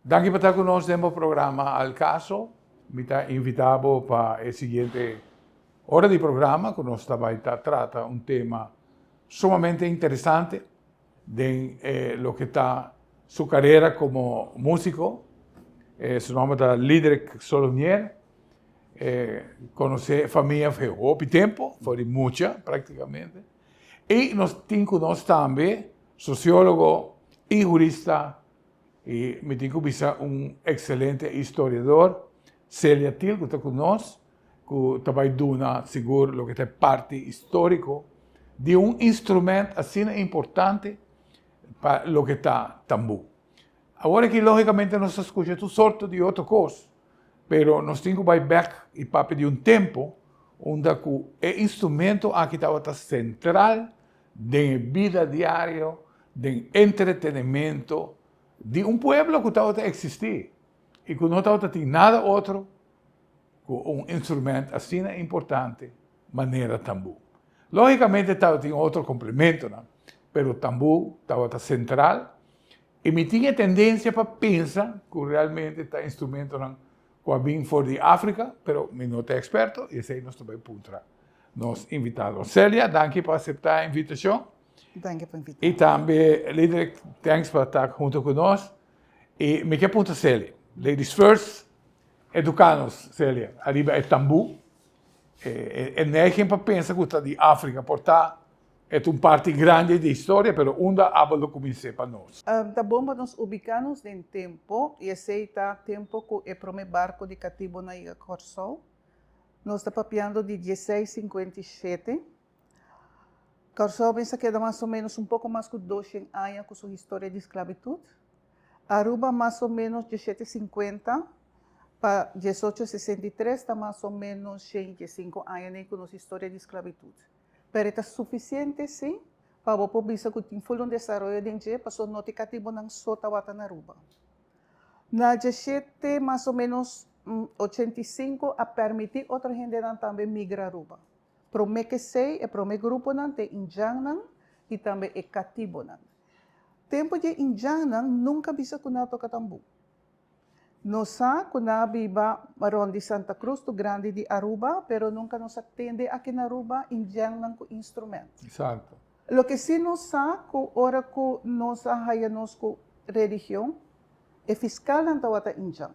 Danke por estar conosco no programa Al Caso. Me está invitado para a seguinte hora de programa, que nós vai trata um tema sumamente interessante de lo que está sua carreira como músico. Seu nome é Liderich Solonier. Conhece a família faz pouco tempo, foi muita praticamente. E nós temos conosco também sociólogo e jurista. E me tenho que excelente historiador, Celia Til, que está conosco, que também dá seguro o que é parte histórico de instrumento assim importante para o que está tambu. Agora que, logicamente, nós escutamos tudo sorte de outra coisa, mas nós temos que ir back e papo de tempo onde o instrumento aqui está central da vida diária, do entretenimento, de pueblo que estava a existir e que não estava a ter nada outro que instrumento assim importante, maneira tambu. Logicamente, estava a outro complemento, mas o tambu estava central e me tinha tendência para pensar que realmente este instrumento não vinha fora de África, mas me não é experto e sei nós também podemos nos invitados. Célia, danke por aceitar a invitação. Danke por invitar. E também, Liderich, thanks por estar junto conosco. E me quer perguntar, Célia, ladies first, educar-nos, Célia, arriba é tambu. Não é quem pensa que está de África, porque é parte grande da história, mas onde hablo comecei para nós. Tá bom para nós ubicarmos em tempo, e esse está tempo que é para o barco de cativo na Ilha Corsol. Nós estamos papiando de 1657. Corsol pensa que é mais ou menos pouco mais que 200 anos com sua história de esclavitud. Aruba mais ou menos 1750 para 1863 está mais ou menos 105 anos com nossa história de esclavitud. Pero é suficiente, sim, para o povo que tem um desenvolvimento dentro para o noticativo não só está na Aruba. Na 17 mais ou menos 85 a permitir outra gente também migrar a Aruba. Para o que sei, é para o grupo não tem Injang e também é cativo não. Tempo de Injang nunca bisa kuna toca tambu. Nossa, kuna biba maron de Santa Cruz, do grande de Aruba, pero nunca nos atende aqui na Aruba Injang nang ko instrumento. Exato. Lo que sí nos sa, ko ora ko nos hayanos ko religião, é fiscal ng tawata Injang.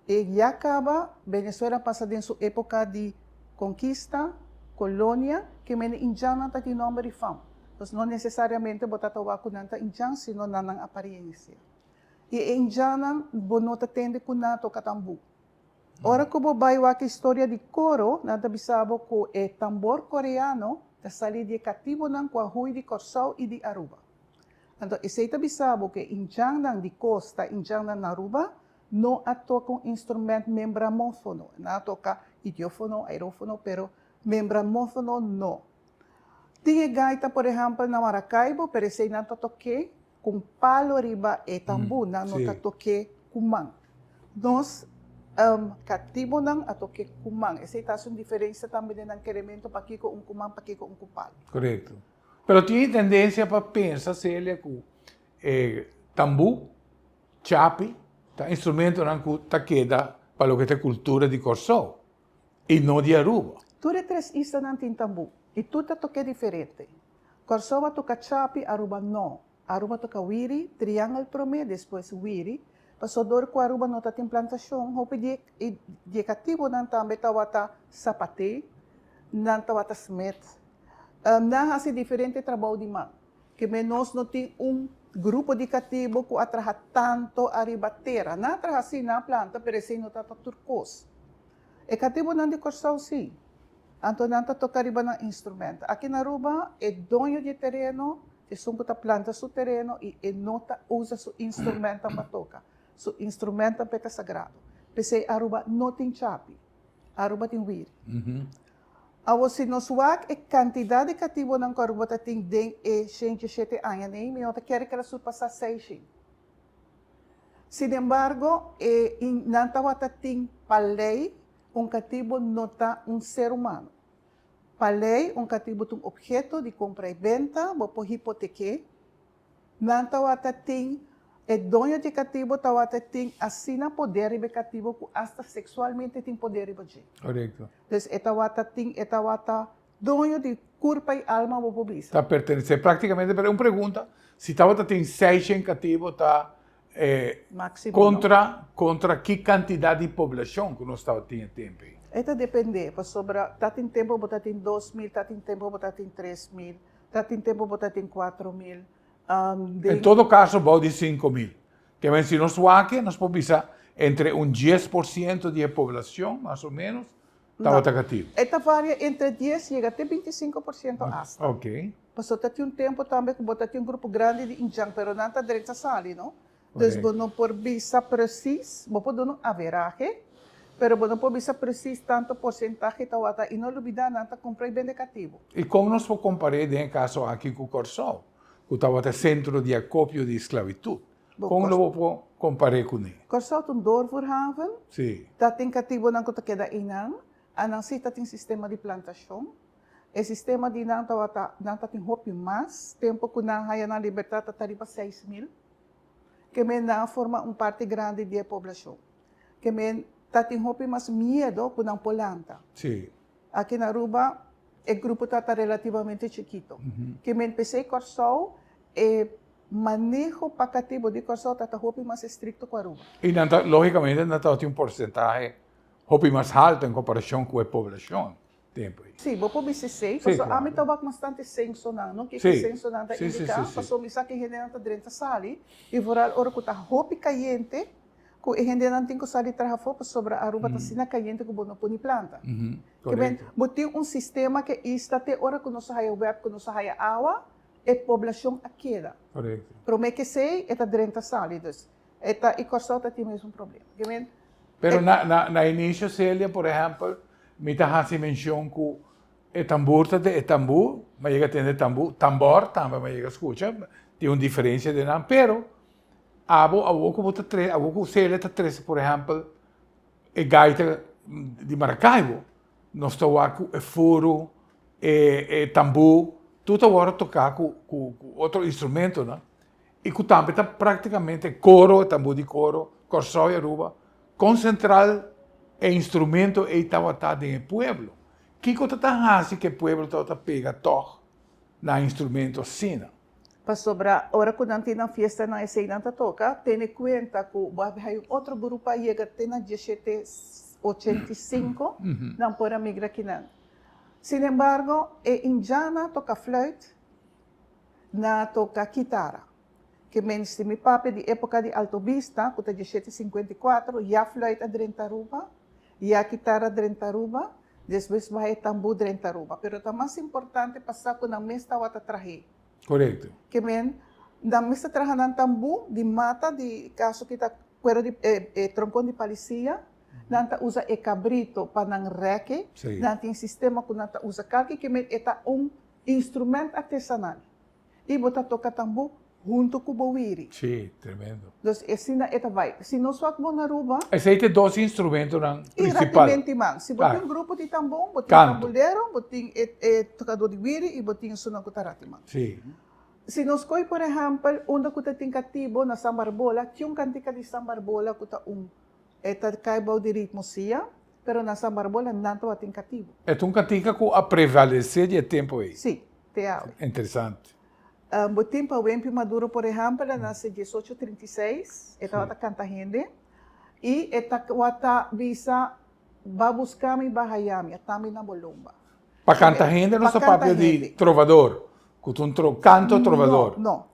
E ya acaba, Venezuela passa din sua época de conquista, colônia, que men Injang nang tati nome de fam. Então, não necessariamente botatawa ko nanta Injang, sino nanang aparência. E Injang bonota tende ko nato katambu. Ora ko bobai wa história de coro, nada bisabo ko é tambor coreano, da sali de cativo ng Kwahui de Corsol e de Aruba. Então, esse bisabo que Injang nang de costa, Injang nang Aruba, não atoca instrumento membramófono, não atoca idiófono, aerófono, pero membramófono não. Tinha gaita, por exemplo, na Maracaibo, pero esse não toque com palo riba e tambu, não toque kumang. Nós, cativo não atoque kumang. Essa é a diferença também ng queremento para kiko kumang, para kiko palo. Correto. Pero tinha tendência para pensar, Célia, que tambu, chapi, instrumento que está queda para o que é cultura de Corsol e não de Aruba. Tudo é três islas não tem tambu. E tudo toque diferente. Corsol toca chapi, Aruba não. Aruba toca wiri, triângulo prome, depois wiri. Pasodor com Aruba não tem plantação. Hope de cativo não também tawata sapate, não tawata smith. Não há diferente trabalho de mão. Que menos não tem grupo de cativo que atraha tanto a ribatera. Não atraha assim na planta, pero assim não está turcos. E cativo não de Corsol sim. Então, não toca riba ng instrumento. Aqui na Aruba, é dono de terreno, é sungkuta planta su terreno e nota usa su instrumento para tocar. Su instrumento é sagrado. Pese Aruba não tem chapi. Aruba tem wiri. Awo sinoswak e quantidade de cativo ng Aruba tem den e 107 anos, nem me nota quer que ela surpassa 6. Sin embargo, não tawata tem palei, cativo nota ser humano. Palei, cativo é objeto de compra e venda, por hipoteque. Nantawata tem dono de cativo tawata tem assina poder e cativo que hasta sexualmente tem poder e bagi. Correcto. Então, etawata dono de corpo e alma o pobisa. Está pertenece prácticamente, pero una pregunta, si estaba tem 6 en cativo, está Máximo. contra que cantidad de población que no estaba tendo tempo. Eta depende, pa sobra, tatin tempo bota tin 2,000, tatin tempo bota tin 3,000, tatin tempo bota tin 4,000. En todo caso, vou de 5.000. Que ven, si nos suaque, nos podemos entre un 10% de población, más o menos, estaba cativo. Eta varia entre 10 chega até 25% hasta. Ok. Passou até um tempo também que botar um grupo grande de injang, pero não está direito a sali, não? Então, não por visa preciso, não pode não averaje, pero não por visa preciso tanto porcentagem tawata e não olvidar nada comprar bem negativo. E como nós podemos comparar em caso aqui com o Corsol, que estava centro de acopio de esclavitud? Como lo podemos comparar com ele? Corsol tem doorvoerhaven, Sim. dat tem cativo não que queda inang, anang si tem sistema de plantação. O sistema de não tem hopi mais, tempo que não haya na liberdade tarifa 6,000, que me não forma parte grande da população. Que me tem hopi mais medo que não polanta. Sim. Aqui na Aruba, o grupo está relativamente chiquito. Que me pensei Corsol, manejo pacativo de Corsol está hopi mais estricto com a Aruba. E, logicamente, não tem porcentagem hopi mais alto em comparação com a população. Tempo. Sim, vou pôr BCC, Sim, claro. A mim estava bastante senso, não? Que senso não está indicando, passou me saque gente não está dentro da sala, e voral hora que está roupa caliente, que a gente não tem que sair trabalhar fora sobre a Aruba está sina caliente que não põe planta. Que bem, tem sistema que está até hora que não sai web, que não sai água, e a população queda. Correto. Pero me que sei, está dentro da sala, então, e Corsol tem o mesmo problema. Que bem, pero na início, Célia, por exemplo, me está fazendo menção que o tambor é tambor, mas chega a ter tambor também, mas chega a escutar, tem uma diferença de nada, pero a boca Célia está três, por exemplo, a gaita de Maracaibo, nós estamos com o foro, o tambor, tudo agora tocar com outro instrumento, né? E que também está praticamente coro, tambor de coro, Corsol e Aruba, concentrar o instrumento e estava no pueblo. Que coisa está assim que o pueblo está pega toque na instrumento sina? para sobrar, hora que não tem na festa na escena toca, tem em conta que vai outro grupo aí que tem na 1785, não pode migrar aqui não. Sin embargo, em Jana toca flauta, na toca guitarra. Que menos me papi de época de Alto Vista, que é 1754, já flauta dentro Aruba, já guitarra dentro Aruba, depois vai tambor dentro Aruba. Pero o mais importante passar com a mesa wata traje. Correto. Que men, na mesa traje ng tambor de mata de caso kita cuero de troncón de policia, nanta usa cabrito para nang reque, nanta tem sistema que nanta usa calque que men eta instrumento artesanal. E bota toca tambor junto com o bowiri. Sim, tremendo. Então, assim eta vai. Se não só que na Aruba, esse aí tem dois instrumentos principais. Man. Se botar grupo de tambor, botar tamboleiro, botar tocador de wiri e botar sunang kutaratiman. Sim. Se nós coi, por exemplo, onde que tem cativo na sambarbola, tinha cantica de sambarbola que tá eta caibo de ritmo sia, pero na sambarbola não tem cativo. É cantica que a prevalecer de tempo aí. Sim, te amo. Interessante. O tempo o Empi Maduro, por exemplo, nasce 1836, eta canta gente, e eta wata visa ba buscar-me bahayami, atami na bolomba. Para cantar gente, não é papel de trovador, canto trovador. Não.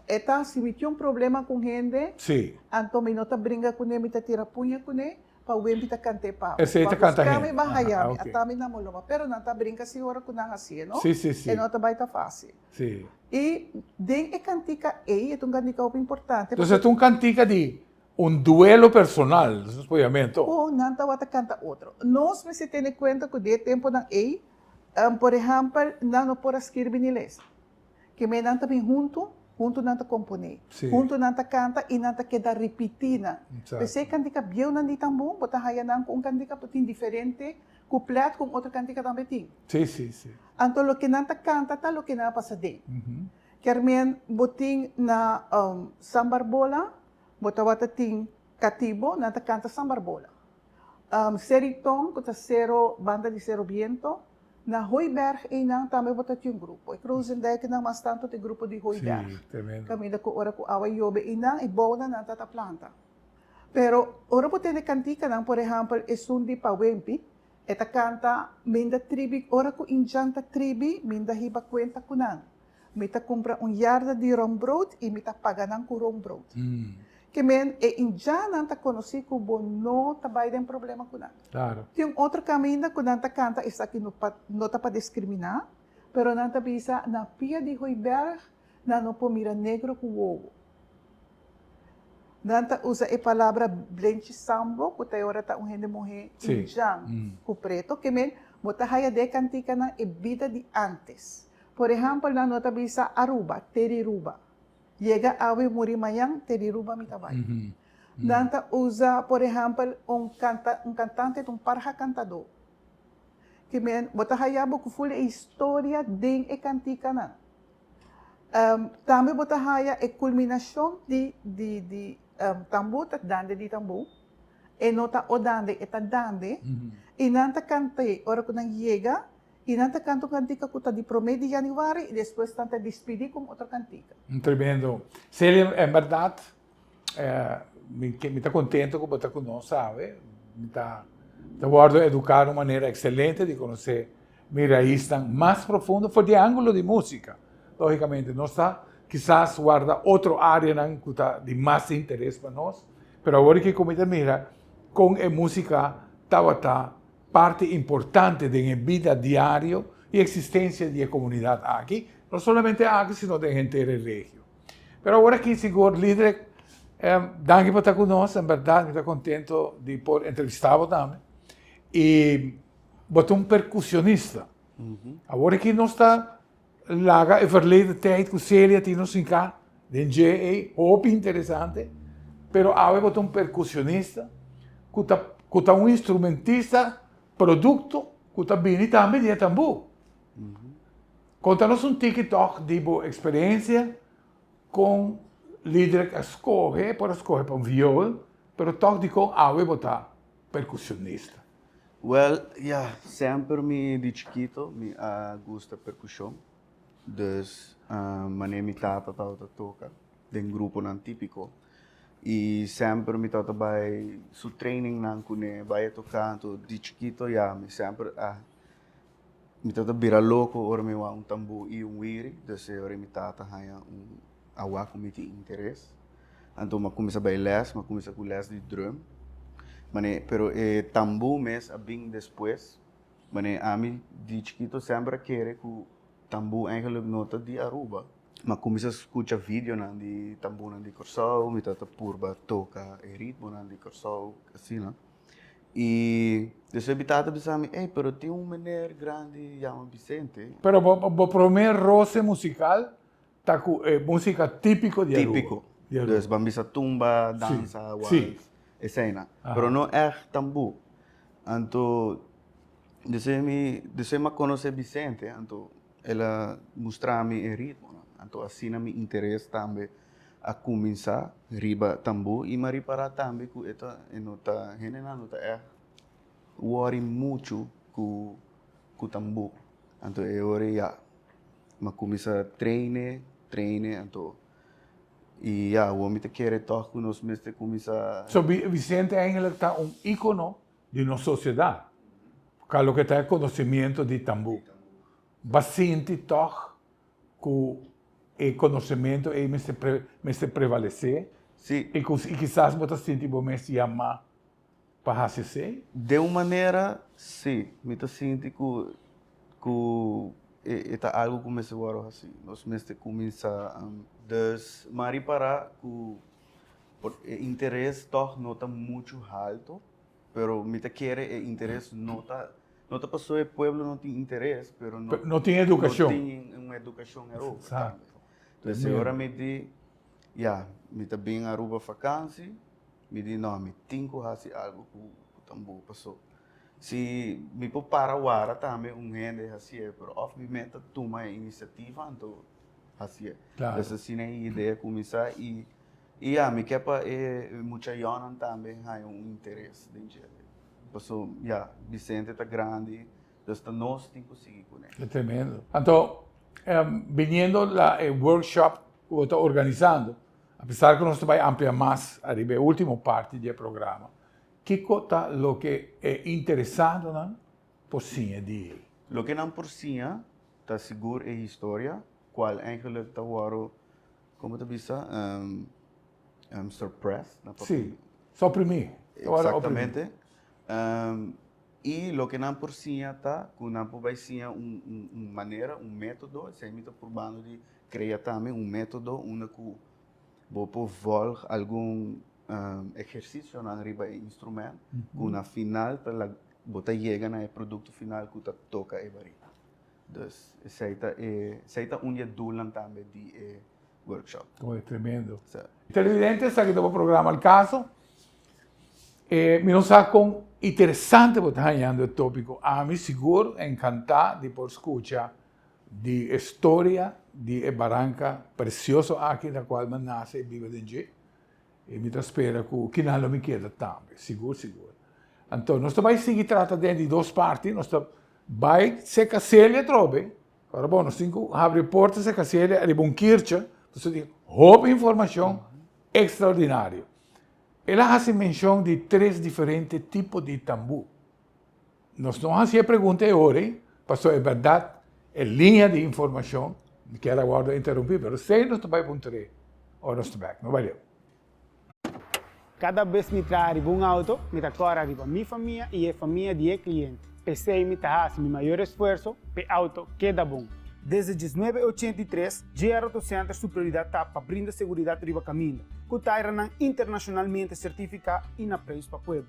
Eta se me tinha problema com gente, sim. Então me nota brinca com ele, me tira punha com ele, para o Empi cante pa. Esse aí canta gente. Buscar-me bahayami, atami na bolomba, pero não tá brinca se hora com não assim, não? Sim. E não tá baita fácil. Sim. E den cantica é um cantica importante. Então, é cantica de duelo personal, obviamente. Ou não está canta outro. Nós se tem em conta que de tempo na por exemplo, não pode escrever inglês. Que me não também junto não está componer. Junto não está canta e não está queda repetida. Você cantica bem não tão bom, botar aí não com cantica tem diferente, completo com outra cantica também tem. Sim. Então, o que não canta, está o que não passa dentro. Kermen buting na sambarbola, botawata ting katibo na canta sambarbola. Seritong kuta Zero banda de Zero Viento na Hooiberg inang também botat yung grupo. Ikruzenday kinang mas tanto ti grupo de Hooiberg. Sí, tremendo. Kami da ko ora ko away yobe inang ibaw na tata planta. Pero ora po tene kantika nang por example esundi pawempi eta canta minda tribi ora ko injanta tribi minda hiba kwenta kunan. Mita compra yarda de rombrood e mita paganang ku rombrood. Que men injana ta conoci ku bono tabay den problema kunan. Claro. Yung outro caminho kunan ta canta isa que no ta pa discriminar, pero nanta bisa na pia de Hooiberg na no pomira negro ku ovo. Nanta usa a palavra blenchi sambo, ku tayo ora ta gente morrer Sim. injan ku preto, que men bota haya de cantica na e vida de antes. Por exemplo, na nota bisa Aruba, Teriruba. Llega awe muri mayang Teriruba mitabay. Nanta usa, por exemplo, cantante, um parha cantador. Que men bota hayabo ku full história den e cantica na. Também bota haya e culminação de tambu tat dande di tambu. E nota o dande eta dande. E nanta cante, ora ko nang llega. E nanta canto cantica kuta di promedio de januari e depois tanta despedir com outra cantica. Tremendo. Celia, en verdad, me está contento que você conosco, sabe? Me está guardo educar de uma maneira excelente de conhecer minha raiz mais profunda, foi de ângulo de música. Logicamente, não está, quizás guarda outra área que está de mais interesse para nós, mas agora que como mira, com a música, está parte importante da vida diária e existência da comunidade aqui, não somente aqui, sino da inteira região. Mas agora que senhor líder, danke por estar conosco, em verdade, me está contento de por entrevistá-lo também. E botou percussionista. Agora que nós está lá, e verleden tijd, com Celia, tinha nos cá, de GE, hoop interessante, pero agora botou percussionista, que está instrumentista, produto, que está bem também de tambu. Conta-nos TikTok de boa experiência com líder que escolhe para viola, pero toch de com agora botar percussionista. Well, yeah, sempre de chiquito me gusta percussão. Dus, wanneer mi tata toca, den grupo nan típico. E sempre me tata bij su training nan kune, bij tocar, de chiquito, ja, me sempre, mi tata bira louco, ora me wa tambu e wiri, dus ora mi tata haya awa committee interesse. Então, ma começa bij les, ma começa com les de drum. Pero tambu mes bem depois, a mim de chiquito sempre querer que tambu eigenlijk nota de Aruba. Mas começa a escutar vídeo de tambu de Corsau, me tata purba toca e ritmo de Corsau, assim, né? E depois eu tata pensando, pero tem menino grande chama Vicente. Pero o primeiro roce musical tá com música típico de Aruba. Típico. Dus bambisa tumba, dança, sim. Cena, pero não é tambu. Então, depois me conhece Vicente, então ela mostra-me o ritmo, então assim me interessa também a começar riba tambu e me reparar também que esta nota general nota é worry muito com tambu, então é hora já, me começa a treinar, então e ja, o homem quer toch que nós mesmos começar. So, Vicente eigenlijk está ícono de nossa sociedade, porque lo que está conhecimento de tambu. Bastante toch que o conhecimento é mais prevalecer. Sim. E quizás você sente que se chama para fazer. De uma maneira, sim, me sinto que é algo que começa agora assim. Nós mesmos começar dus maar reparar que o interesse toch nota muito alto, pero me quer interesse nota pessoa pueblo não tem interesse, pero não tem educação. Não tem uma educação Aruba. Então agora me diz, me tá bem Aruba vacância, me diz não, me tenho que fazer algo que tambu passou. Se me para agora também gente assim, pero obviamente toma iniciativa, então assim. Claro. Essa cena é a ideia começar e me quer para muita gente também tem interesse dentro. Então, Vicente está grande, então nós temos que seguir com ele. É tremendo. Então, viniendo el workshop que está organizando, a pesar que nós vamos ampliar mais a última parte do programa, que cosa lo que é interessante, não? Por sim, de Lo que não por cima, está seguro é a história, qual eigenlijk está agora, como tu disse, surprise. Sim, só para mim. Exatamente. E lo que não por cima está, que não vai ser maneira, método, se está probando de criar também método, onde que vou voltar algum exercício na riba instrumento, que na final você chega no produto final que você toca e varia. Então, esse é um doel também de workshop. É tremendo. Certo. Televidentes, aqui do programa El Caso, me não sabe com interessante você ganhando o tópico. A mim seguro, encantado de por escutar de história de Barranca precioso aqui da qual man nasce e vive dentro. E me espera que não me queda também, seguro. Então, nós vamos seguir tratando de duas partes. Nós vai se caselha trobe. Agora, bom, nós temos que abrir portas se caselha, arriba um kirche. Então, tem roupa informação extraordinária. Ela faz menção de 3 diferentes tipos de tambu. Nós não fazemos pergunta agora, pastor, é verdade, é linha de informação, que era agora interromper, mas sei nós vai para 3, ou nós back, não valeu. Cada vez me trago um auto, me decora arriba minha família e a família de cliente. Pensei me fazer meu maior esforço para o auto queda bom. Desde 1983, GR Auto Center sua prioridade está para brindar segurança arriba caminho, que está internacionalmente certificado e na preço para o povo.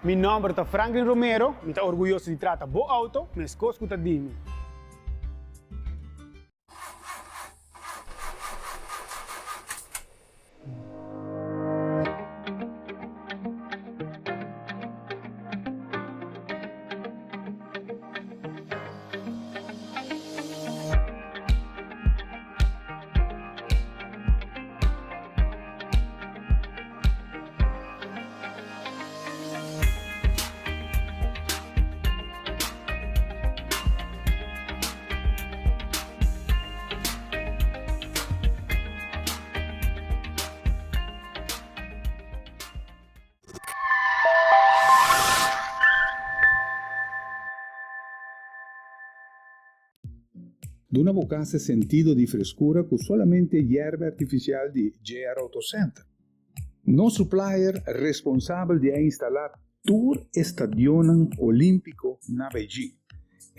Meu nome é Franklin Romero, me está orgulhoso de tratar bom auto, mas coisa que está dime. Duna buscasse sentido de frescura com solamente hierba artificial de GR Auto Center. No supplier responsável de instalar Tour Estadion Olímpico na Beijing.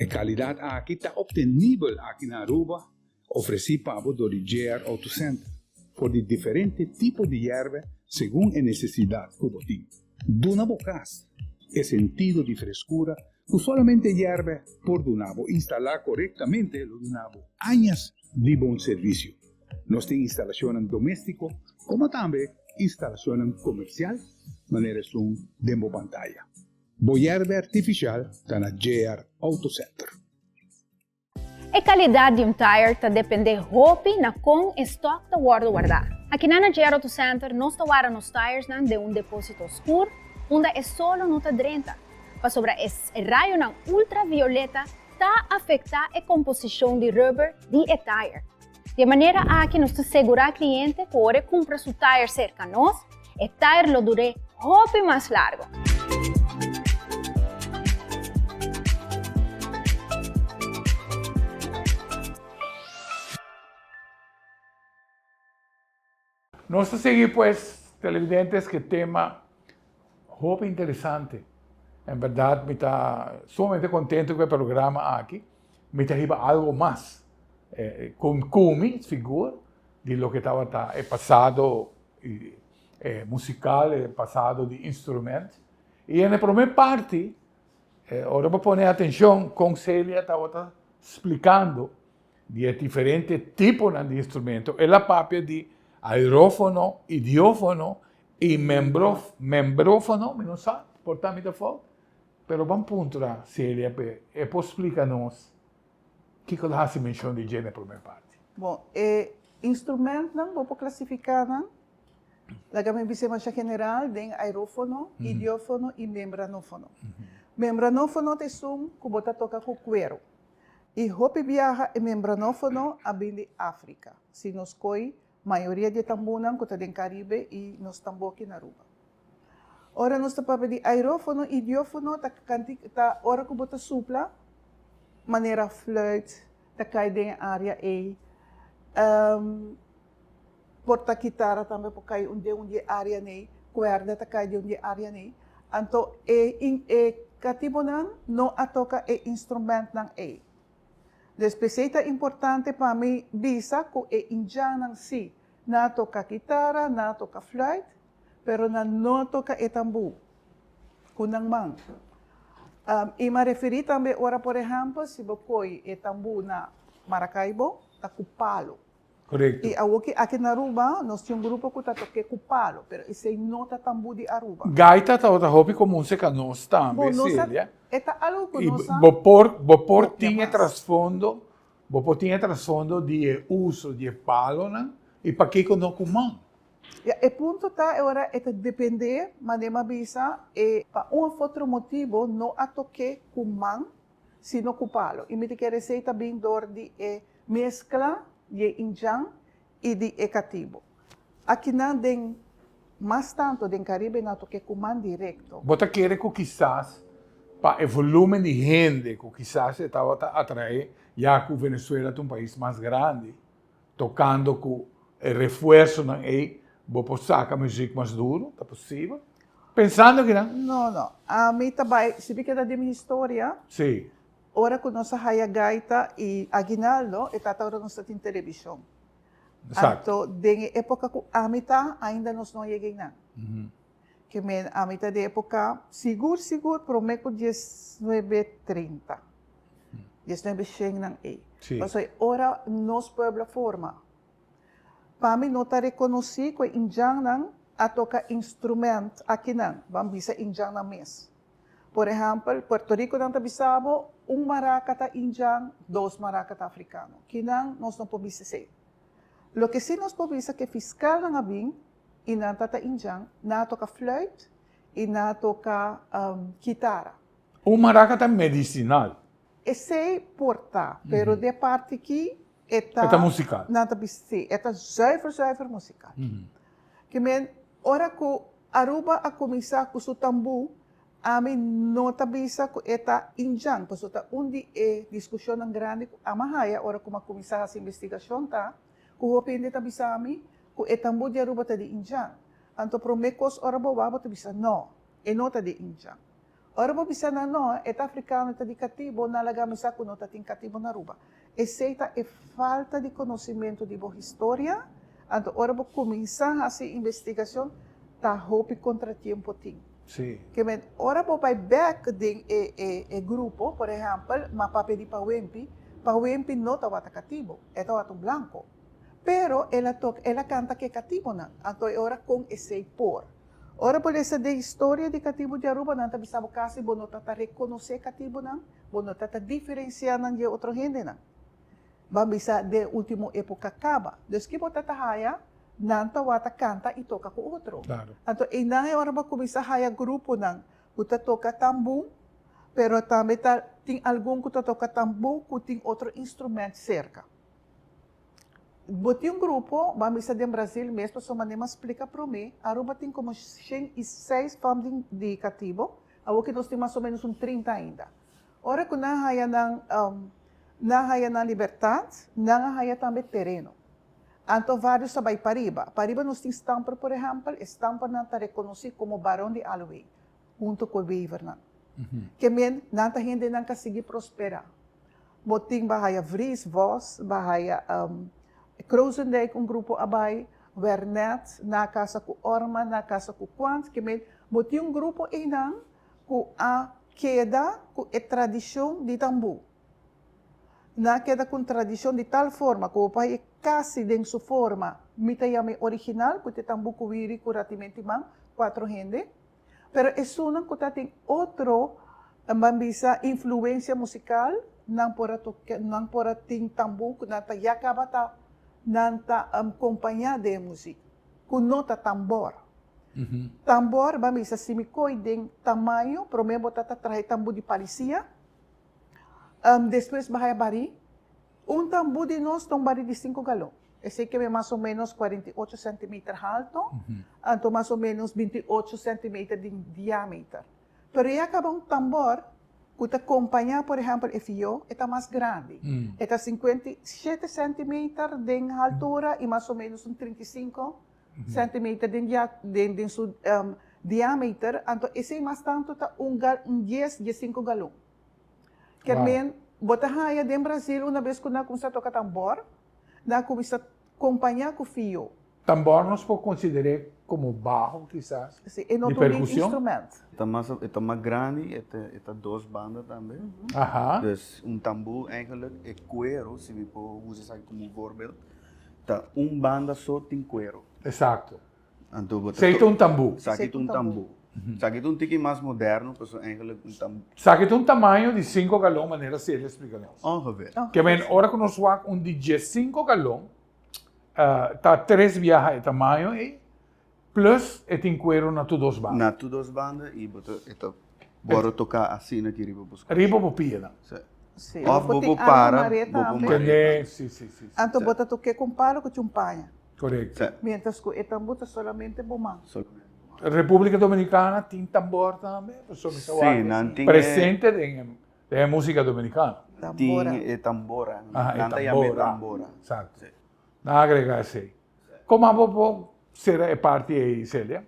A qualidade aqui está obtenível aqui na Aruba, oferecida para o GR Auto Center, por de diferentes tipos de hierba según a necessidade que você tem. Duna buscasse o sentido de frescura que solamente hierve por Dunabo instalar correctamente lo Dunabo años de buen servicio. Nos tiene instalación doméstico como también instalación comercial, manera un demo pantalla. Hierve artificial está na GR Auto Center. A qualidade de tire está depende roupa na com estoque da guardar. Aqui na GR Auto Center nós guardamos os tires de depósito escuro, onde é solo nota 30. Para sobre esse raio ultravioleta está afetar a composição de rubber de tire. De maneira a que nos assegurar cliente que hora compra seu tire cerca a nós, o tire lo dure roupa mais largo. Nós seguimos, pues, televidentes, que tema roupa interessante. Em verdade, me está sumamente contente com o programa aqui. Me está algo mais. Com figura de lo que estava passado musical, passado de instrumento. E na primeira parte, agora vou pôr atenção, com Célia estava explicando de diferentes tipos de instrumentos. Ela papia de aerófono, idiófono e membrófono, não sabe, portanto, fogo. Pero vamos puntuar, Célia, e pode explicar-nos o que ela se menciona de na primeira parte. Bom, instrumento não vou classificar não. Lagami bisema siya general den aerófono, idiófono e membranófono. Membranófono te sum kubota toca com cuero. E hopi viaja e membranófono abili África. Se nos coi maioria de tambunan kuta den Caribe e nos tamboki na Aruba. Ora nos tapapa de aerófono, idiófono ta ora kubota supla maneira fluit, ta cai den área e porta guitarra também por cai onde área nei, cuerda ta cai de onde área nei. Anto katibonan no atoka instrumento nan Despesita importante para mim bisa ko indianan si na toca guitarra, na toca flute, pero na no toca tambu, kunang man. E me referi também ora por exemplo se bokoi tambu na Maracaibo, ta kupalo. Correto. E aqui na Aruba, nós tínhamos um grupo que toca kupalo, pero esse não tá tambu de Aruba. Gaita ta outra hobby com música nós também, Célia. É algo que E nós Bopor tinha trasfondo de uso de palo, né? E para que não comum? E ponto tá agora é depender, mas de uma bisa para outro motivo não a toque comum, sino kupalo. E me quer dizer também dor de mescla de indian e de cativo. Aqui não tem mais tanto do Caribe não toque comum direto. Bota querer que quizás para o volume de gente que quizás estava a atrair, já que Venezuela é um país mais grande, tocando com o reforço aí, vou sacar música mais duro, tá possível? Pensando que não? Não. A mim também, se bem que da minha história, Sim. ora que nós haya gaita e aguinaldo, e tataura nós tem televisão. Exato. Então, de época que a mitad ainda nós não cheguei não. Que a mitad de época, seguro, prometo 1930. 1900 não é. Sim. Mas ora nós pueblo forma. Para mim, não está reconhecido que indian não a toca instrumento aqui não. Vamos bisa indian na mês. Por exemplo, Puerto Rico não bisabo maracata indian, 2 maracata africano. Que nós não podemos ser. Lo que sim nós podemos que fiscal não abim e não tata indian, não toca flute e não toca guitarra. Maraca tá medicinal. Esse porta, pero de parte que Eta musical. Não tá bisi, eta zuiver musical. Que men ora que Aruba a começar com o tambu, a mim não tá bisa com eta indian, porque tá onde discussão grande a mahaya ora como começar essa investigação tá, que o opende tá bisa a mim, que o tambu de Aruba tá de indian. Anto promekos ora boba tá bisa não, e não tá de indian. Ora bo bisa na no, eta africano tá de cativo, na laga misa que não tá tem cativo na Aruba. Essa é falta de conhecimento de boa história. Então, ora bo começar essa investigação, tá roupa contra tempo tem. Sim. Que men ora bo vai back de grupo, por exemplo, ma pape de Pauempi não tá cativo, é tá branco. Pero ela canta que cativo não. Então, ora com esse por. Ora por essa de história de cativo de Aruba, não tá bisabo kasi bono tá reconhecer cativo não, bono tá diferenciar não de outro gente não. Vamos bisa de último época acaba. Dos que bota haya, nanta wata canta e toca com outro. Claro. Então, e na hora ba começar haya grupo não, que toca tambu, pero também tem algum que toca tambu, que tem outro instrumento cerca. Botei grupo, vamos bisa de Brasil mesmo, só maneira explica para mim. Aruba tem como 6 famílias de cativo, a que nós temos mais ou menos 30 ainda. Ora que na haya na liberdade, na haya também terreno. Então, vários sabem Pariba. Pariba nós temos estampa, por exemplo, estampa não está reconhecida como Barão de Aluí, junto com o Beavernan. Que men, não está gente não consegue prosperar. Botim bahaya Vries, Vos, bahaya Kroosendijk, grupo abai, Wernet, na casa com Orma, na casa com Quant, que men, botim grupo inang, com a queda, com a tradição de tambu. Na queda com tradição de tal forma que o pai é quase de sua forma mitayame original que tambu kuwiri curatimenti man 4 gente, pero é sunan que tem outro ambisa influência musical não por ting tambu que na ya acaba nanta acompanhar de música, com nota tambor. Uhum. Tambor, vamos dizer, se me coidem tamanho, para mim botar trazer tambor de parecia, depois vai bari, tambor de nós tem bari de 5 galões. Esse aqui é mais ou menos 48 centímetros alto, então mais ou menos 28 centímetros de diâmetro. Pero aí acaba tambor, que te acompanha, por exemplo, o fio, é mais grande. É 57 centímetros de altura e mais ou menos 35 centímetros de seu diâmetro. Então, esse é mais tanto um 10 de 5 galões. Que wow. Bota raia no Brasil, uma vez que nós começamos a tocar tambor, nós começamos a acompanhar com o fio. Tambor nós podemos considerar como barro, quizás, sim, é de percussão? Instrumento. É mais grande, é 2 bandas também. Então, tambor, eigenlijk, é cuero, se me pode usar como voorbeeld. Banda só tem cuero. Exato. Então, Sei tambor. Sakit tambor. Sakit tique mais moderno, porque eigenlijk tambor. Sakit tamanho de 5 galões, maneira se ele explica. Ongeveer. Que bem, hora que nós usamos de 5 galões, tá 3 viajes de tamanho e plus tem cuero na tu 2 bandas. Na tu 2 bandas e bora tocar assim na riba buscar. Riba po pia. Sim. Of bobo para, bobo mareta. Sim. Então bota toque com palo com chumpanha. Correto. Mientras que tambor solamente bomão. República Dominicana tem tambor também, sim, presente em música dominicana. Tem tambora. Tambora. Exato. Na agregar sei. Como a bobo será parte de Célia?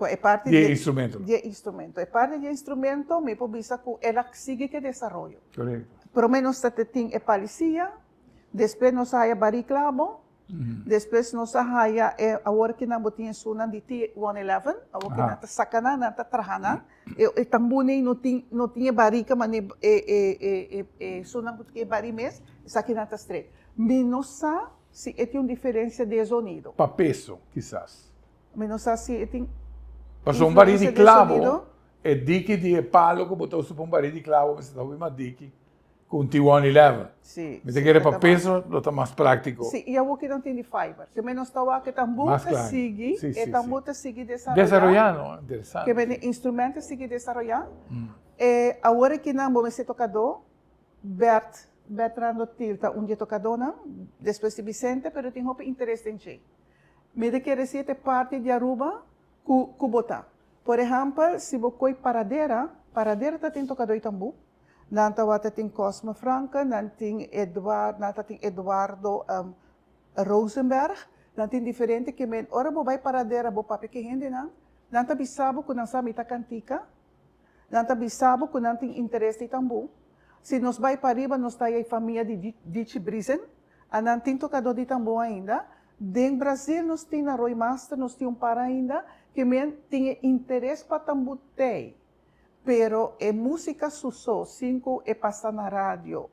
É parte de instrumento. De instrumento. É parte de instrumento, me pode dizer que ela sigue que desenvolve. Correto. Pelo menos tem a policia, depois nós há bariclavo, depois nós há a hora que nós temos uma de T111, a hora que nós sacana, nós trahana, e também não tinha barica, mas sona que bari mes, aqui nós straight. Menos se tem uma diferença de sonido. Para peso, quizás. Menos se tem Passou baril de clavo, é dique de palo que botou para baril de clavo, mas está uma dique com T111. Sim. Mas se quer para peso, não está mais prático. Sim, e a que não tem de fiber. Que menos está que também sigue, e também sigue desarrollando. Interessante. Que bem, instrumento sigue desarrollando. A hora que não vamos ser tocador, Bertrando Tilta, um dia tocador, depois de Vicente, mas tem muito interesse em ti. Me de que recebe parte de Aruba, que botar. Por exemplo, se você paradeira tem tocador e tambor. Nanta wata tem Cosma Franca, nanta tem Eduardo Rosenberg, nanta tem diferente que men ora bo vai paradeira bo papi que rende nanta bisabo que não sabe ita cantica, nanta bisabo que não tem interesse em tambor. Se nós vai para riba, nós tá aí família de Ditch Brisen, a não tem tocador de tambor ainda. Em Brasil, nós tem na Roy Master, nós tem para ainda que men tem interesse para tambor tem. Pero a música susou, 5 é passar na rádio,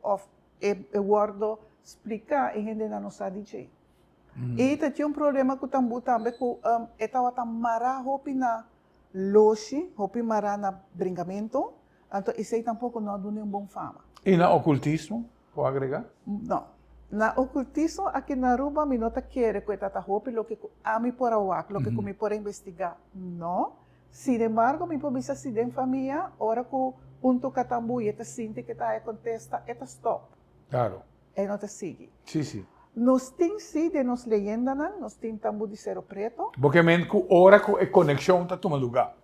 é guardo explicar e gente não sabe DJ. E tinha problema com o tambor também, que estava mará hopi na loja, hopi mará na brincamento, então isso aí tampouco não dá nenhuma boa fama. E na ocultismo, pode agregar? Não. Na ocultismo, aqui na Aruba, me nota que é que está hopi, o que a mim por awak, o que me por investigar. Não. Sin embargo, mi pabisa si den família, ora ko punto katambu e ta sinti que ta contesta, eta stop. Claro. E não te sigue. Sim. Nós tem sim de nos leyenda nós tem tambu de Cerro Preto. Porque men ku ora ko e conexão ta toma lugar.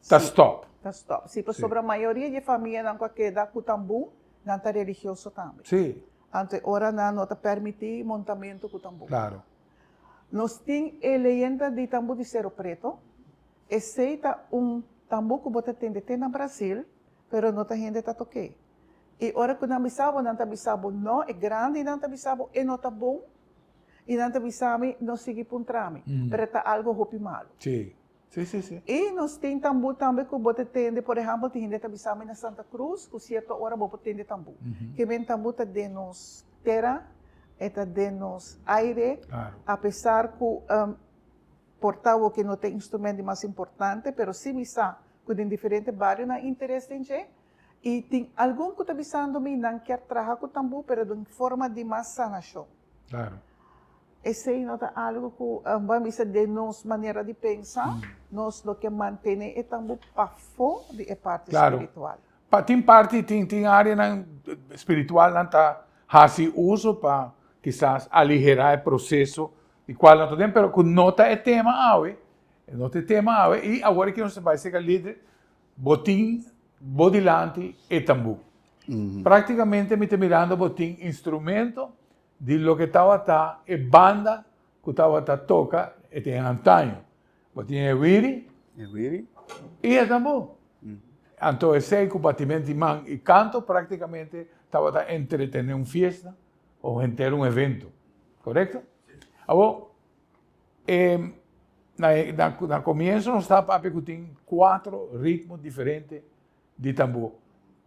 Ta stop. Ta stop. Sim, pois sobre a maioria de família não que dá com tambu, não tá religioso também. Sim. Ante ora não ta permitir montamento com tambu. Claro. Nós tem a leyenda de tambu de Cerro Preto. Aceita tambor que você tem no Brasil, mas não tem gente que toque. E ora que não bisabo não é grande, não bisabo é não está bom, e não bisabo não sigue por trame, mas está algo hopi malo. Sim. E nós temos tambor também que você tem, por exemplo, tem gente que bisabo na Santa Cruz, que certa hora você tem tambor. Que vem tambor está de nos terra, está de nos aire, apesar que portava que não tem instrumento mais importante, mas se bisa que tem diferentes bairros na interesse em gente, e tem algum que está bisando me não quer trabalhar com tambor, mas de forma de mais sanação. Claro. esse é algo que vamos dizer de nossa maneira de pensar, nós lo que mantém é também para fora de parte Claro. espiritual. Tem parte, tem área espiritual que está fazendo uso para quizás aligerar o processo de qual não tem, mas que nota é tema hoje, e agora que nós vai ser líder, botim, bodilante e tambu. Praticamente me estou mirando botim instrumento de lo que estava e banda que estava toca e tem antaño. Botim é wiri e é tambu. Então, esse compartimento de man e canto praticamente estava a entretener uma festa ou ter um evento, correto? Agora, no começo, nós estávamos a ter 4 ritmos diferentes de tambor.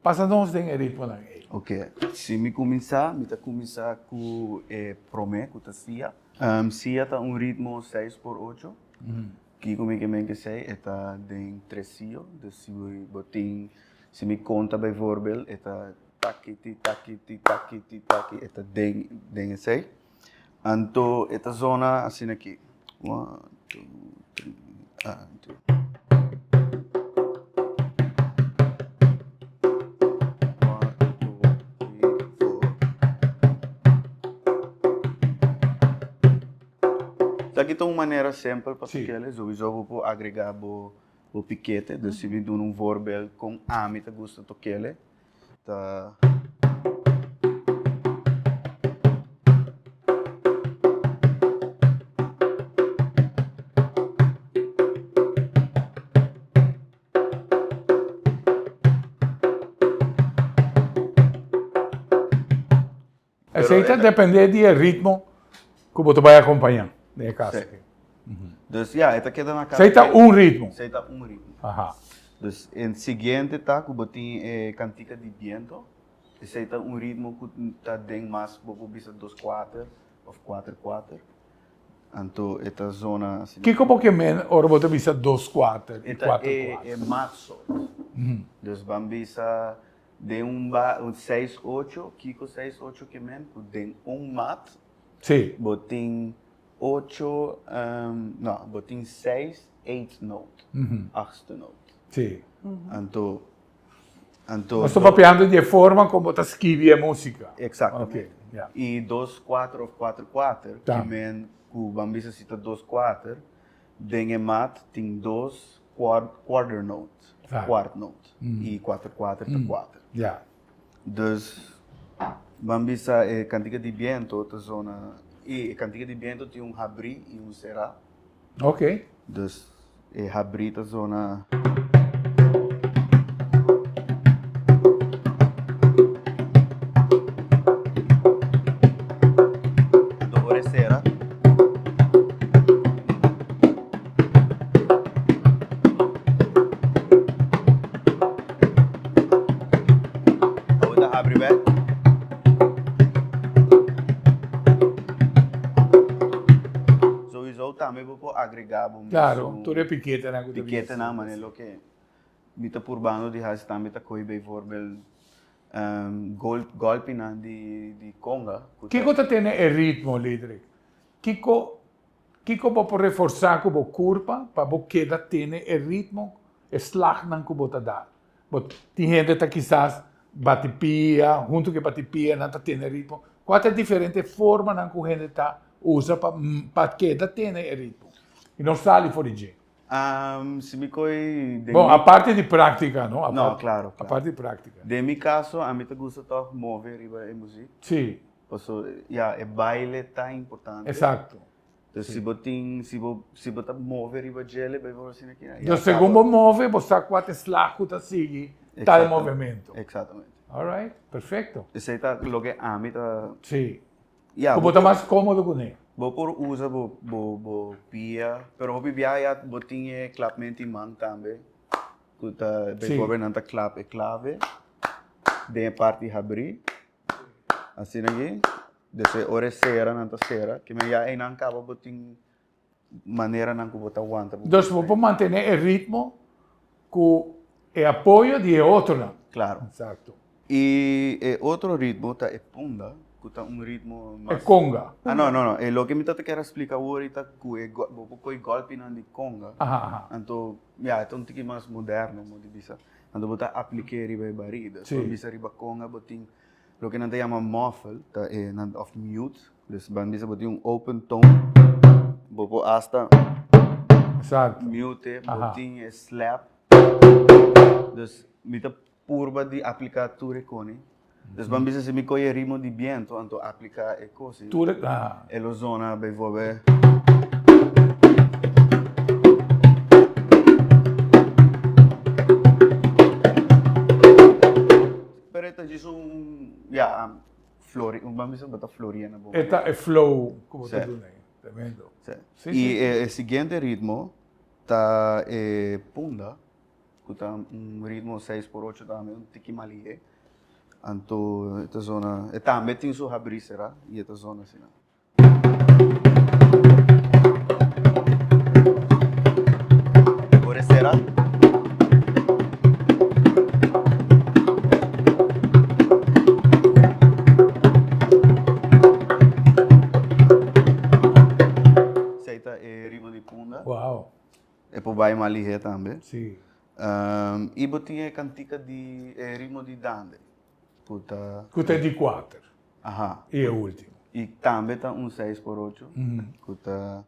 Passa-nos tem ritmo na Ok, se me começar com o promé, com a sia. Sia está ritmo 6/8. Que como que sei, está em trecio, se botin, se me conta bijvoorbeeld, está takiti, está den sei. Anto, esta zona assim aqui. 1, 2, 3, 1, 2. Aqui tem uma maneira simples para que eles vou agregar o piquete, então se me dão voorbeeld com a mim te gusta toquele, tá. Aceita depender do ritmo que você vai acompanhar. De casa. Então, esta queda na casa. Aceita um ritmo. Aceita um ritmo. Ajá. Então, em seguinte, tá, que botem cantica de viento, aceita um ritmo que tá bem mais, vou bisa 2/4 ou 4/4. Então, esta zona. Assim, Que como que men, ora você visa 2/4 e esta 4/4. é maço. Então, vamos bisa de 6/8, Kiko 6/8 que men, tem mat. Sim. Botem 8, não, botem 6, 8 note, 8 note. Sim. Então, Nós estamos papeando de forma como está escrevendo a música. exatamente. Ok, yeah. E 2/4 ou 4/4, Tá. que men, o bambisa cita 2/4, tem mat, tem 2 quarter note, Tá. quarto note, e 4/4 tá 4. Yeah. Dus, bambisa é cantiga de viento, outra zona, e cantiga de viento tem abri e será. Ok. Dus, abri a zona. Do orecera. Outra abre bem. Sowieso também vou agregar Claro, tu é piquete na piquete na maneira que mita purbano de has também tá coi bijvoorbeeld golpe na de conga. Que cosa tiene el ritmo, líder? Que può reforzar como curva para que tiene el ritmo, el slag que você dá. Tem gente que quizás bate pia, junto que bate pia, não tem ritmo. Qual é a diferente forma que a gente usa para que tenha ritmo? E não sai fora de. Se me coi. Bom, a parte de prática, não? Não, claro. A parte de prática. De mi caso, a mim te gusta toch mover riba a música. Sim. Posso, yeah, baile tá importante. Exato. Então, se você mover riba gele, vai ver assim aqui. Então, segundo move, você quatro slag que sigue tal movimento. Exatamente. Alright, perfeito. Esse tá o que a mim tá. Sim. Yeah, Como está mais cômodo com ele. Vou por usa bo pia, pero vou pia ya botinha clapmente man também. Kuta bijvoorbeeld nanta clap e clave. De parte abrir. Assim aqui. Desse ore cera nanta cera, que me ya não acaba botin maneira não que bota aguanta. Então, vou manter o ritmo com o apoio de outro. Claro. Exato. E outro ritmo tá é punda. kuta un ritmo É más... conga. Ah, no. Lo que me tata quero explicar ahorita que é golpe na de conga. Aha. Então, é um tiki mais moderno, mo bisa. Então, botar aplique riba barida. So, Sim. bisa riba conga, boting lo que não te chama muffle, tá é of mute. Dus, bisa boting open tone, bopo hasta Exato. mute, Aha. boting slap. Dus, mita purba de aplicar ture coni. Dus, bisa se me coie ritmo de viento, então aplicar é coisa. Tudo. Ah. E lo zona, bijvoorbeeld. Pero ito is vamos a floria na boca. Esta é flow, como Sim. tudo aí. Tá vendo? Sí. Sí, Y sí. el siguiente ritmo está punda, que está un ritmo 6x8 también, un tiki malie. Anto, esta zona, também tem sua brisera e esta zona assim. Agora será? Aceita ritmo de punda. Uau. E poi vai malie também. Sim. E botinha cantica de ritmo de dande. Puta. Cuta é de 4. Aha. E é o último. E também tá um 6x8. Puta.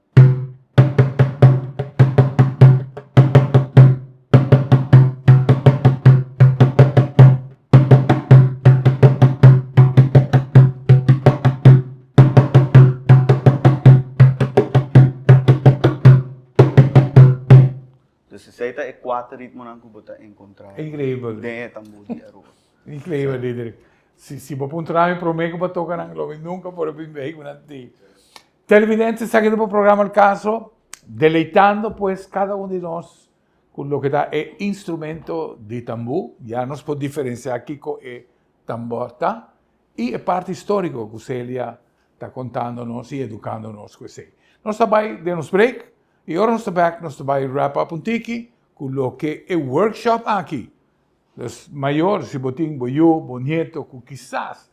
Dus aceita é 4 ritmos que você encontrar. É incrível. Dentro tambor de arroz. Incrível, Diederik. Se você encontrar um problema para tocar, não nunca por ver com televidentes seguindo para o programa El Caso, deleitando pues cada um de nós com o que dá é instrumento de tambor. Já nos pode diferenciar aqui com o tambor, tá? E é parte histórica que o Célia está contando-nos e educando-nos com isso. Nós também demos break e agora nós também wrap up tiki com o que é workshop aqui. Os maiores, se botem boiô, bonito, que quizás